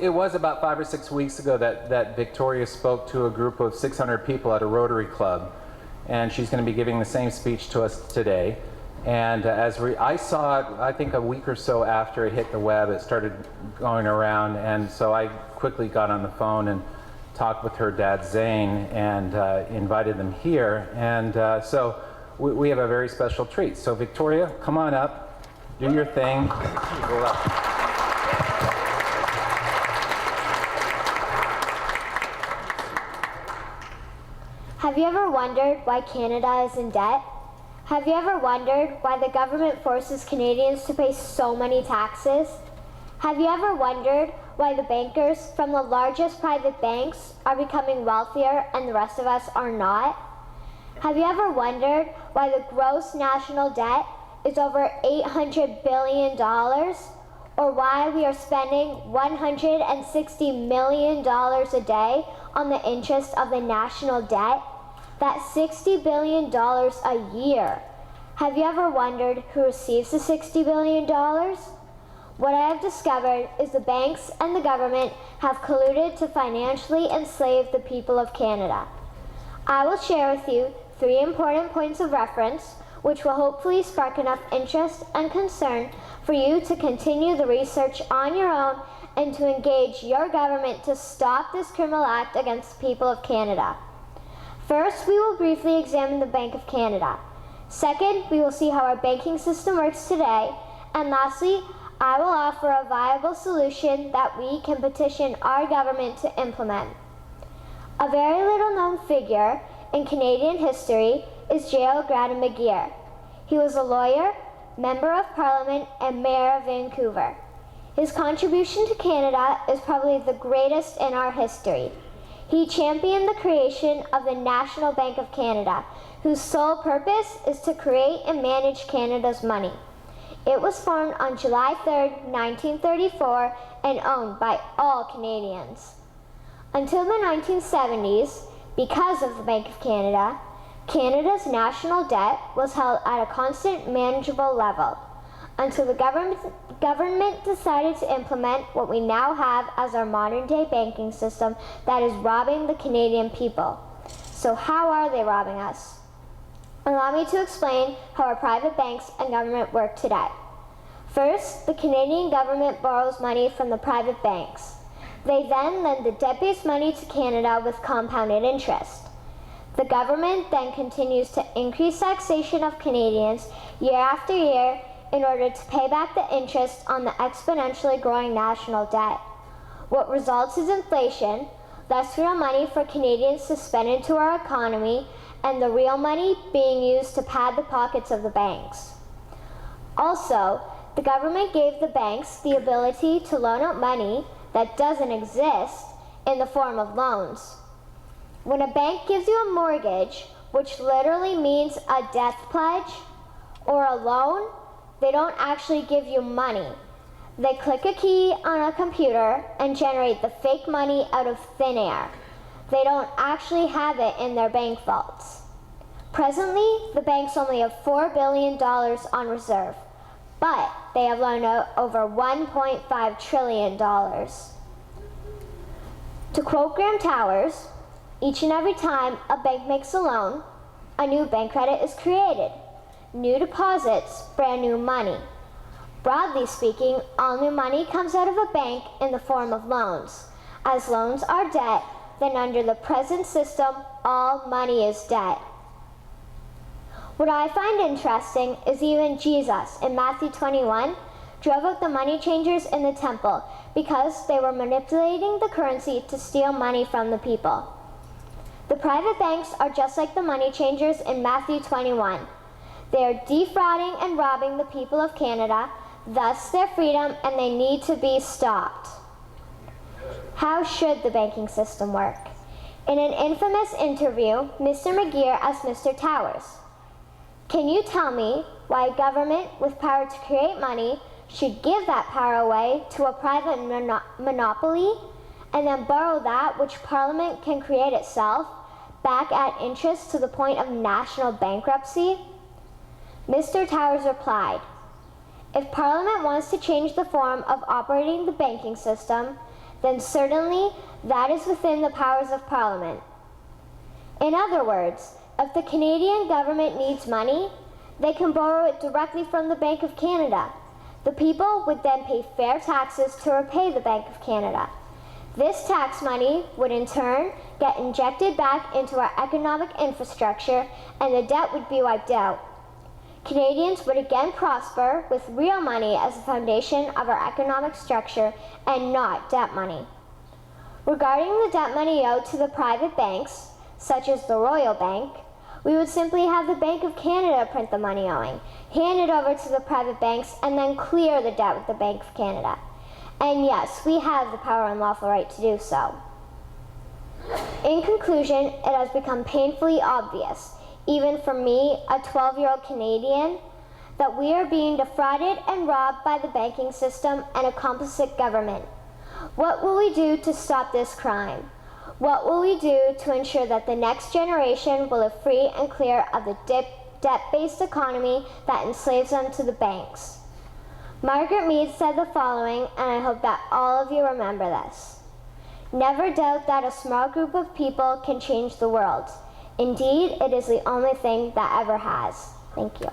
It was about 5 or 6 weeks ago that Victoria spoke to a group of 600 people at a Rotary Club, and she's going to be giving the same speech to us today. And I saw it, I think a week or so after it hit the web, it started going around, and so I quickly got on the phone and talked with her dad Zane and invited them here. And so we have a very special treat. So Victoria, come on up, do your thing. Have you ever wondered why Canada is in debt? Have you ever wondered why the government forces Canadians to pay so many taxes? Have you ever wondered why the bankers from the largest private banks are becoming wealthier and the rest of us are not? Have you ever wondered why the gross national debt is over $800 billion? Or why we are spending $160 million a day on the interest of the national debt? That's $60 billion a year. Have you ever wondered who receives the $60 billion? What I have discovered is the banks and the government have colluded to financially enslave the people of Canada. I will share with you 3 important points of reference which will hopefully spark enough interest and concern for you to continue the research on your own and to engage your government to stop this criminal act against the people of Canada. First, we will briefly examine the Bank of Canada. Second, we will see how our banking system works today. And lastly, I will offer a viable solution that we can petition our government to implement. A very little known figure in Canadian history is J.L. Gradon McGeer. He was a lawyer, Member of Parliament, and Mayor of Vancouver. His contribution to Canada is probably the greatest in our history. He championed the creation of the National Bank of Canada, whose sole purpose is to create and manage Canada's money. It was formed on July 3, 1934, and owned by all Canadians. Until the 1970s, because of the Bank of Canada, Canada's national debt was held at a constant, manageable level, until the government decided to implement what we now have as our modern-day banking system that is robbing the Canadian people. So how are they robbing us? Allow me to explain how our private banks and government work today. First, the Canadian government borrows money from the private banks. They then lend the debt-based money to Canada with compounded interest. The government then continues to increase taxation of Canadians year after year in order to pay back the interest on the exponentially growing national debt. What results is inflation, less real money for Canadians to spend into our economy, and the real money being used to pad the pockets of the banks. Also, the government gave the banks the ability to loan out money that doesn't exist in the form of loans. When a bank gives you a mortgage, which literally means a death pledge, or a loan, they don't actually give you money. They click a key on a computer and generate the fake money out of thin air. They don't actually have it in their bank vaults. Presently, the banks only have $4 billion on reserve, but they have loaned out over $1.5 trillion. To quote Graham Towers, each and every time a bank makes a loan, a new bank credit is created. New deposits, brand new money. Broadly speaking, all new money comes out of a bank in the form of loans. As loans are debt, then under the present system, all money is debt. What I find interesting is even Jesus, in Matthew 21, drove out the money changers in the temple because they were manipulating the currency to steal money from the people. The private banks are just like the money changers in Matthew 21. They are defrauding and robbing the people of Canada, thus their freedom, and they need to be stopped. How should the banking system work? In an infamous interview, Mr. McGeer asked Mr. Towers, "Can you tell me why a government with power to create money should give that power away to a private monopoly and then borrow that which Parliament can create itself back at interest to the point of national bankruptcy?" Mr. Towers replied, "If Parliament wants to change the form of operating the banking system, then certainly that is within the powers of Parliament. In other words, if the Canadian government needs money, they can borrow it directly from the Bank of Canada. The people would then pay fair taxes to repay the Bank of Canada. This tax money would in turn get injected back into our economic infrastructure and the debt would be wiped out. Canadians would again prosper with real money as the foundation of our economic structure and not debt money. Regarding the debt money owed to the private banks, such as the Royal Bank, we would simply have the Bank of Canada print the money owing, hand it over to the private banks, and then clear the debt with the Bank of Canada. And yes, we have the power and lawful right to do so. In conclusion, it has become painfully obvious, even for me, a 12-year-old Canadian, that we are being defrauded and robbed by the banking system and a complicit government. What will we do to stop this crime? What will we do to ensure that the next generation will live free and clear of the debt-based economy that enslaves them to the banks? Margaret Mead said the following, and I hope that all of you remember this. Never doubt that a small group of people can change the world. Indeed, it is the only thing that ever has. Thank you.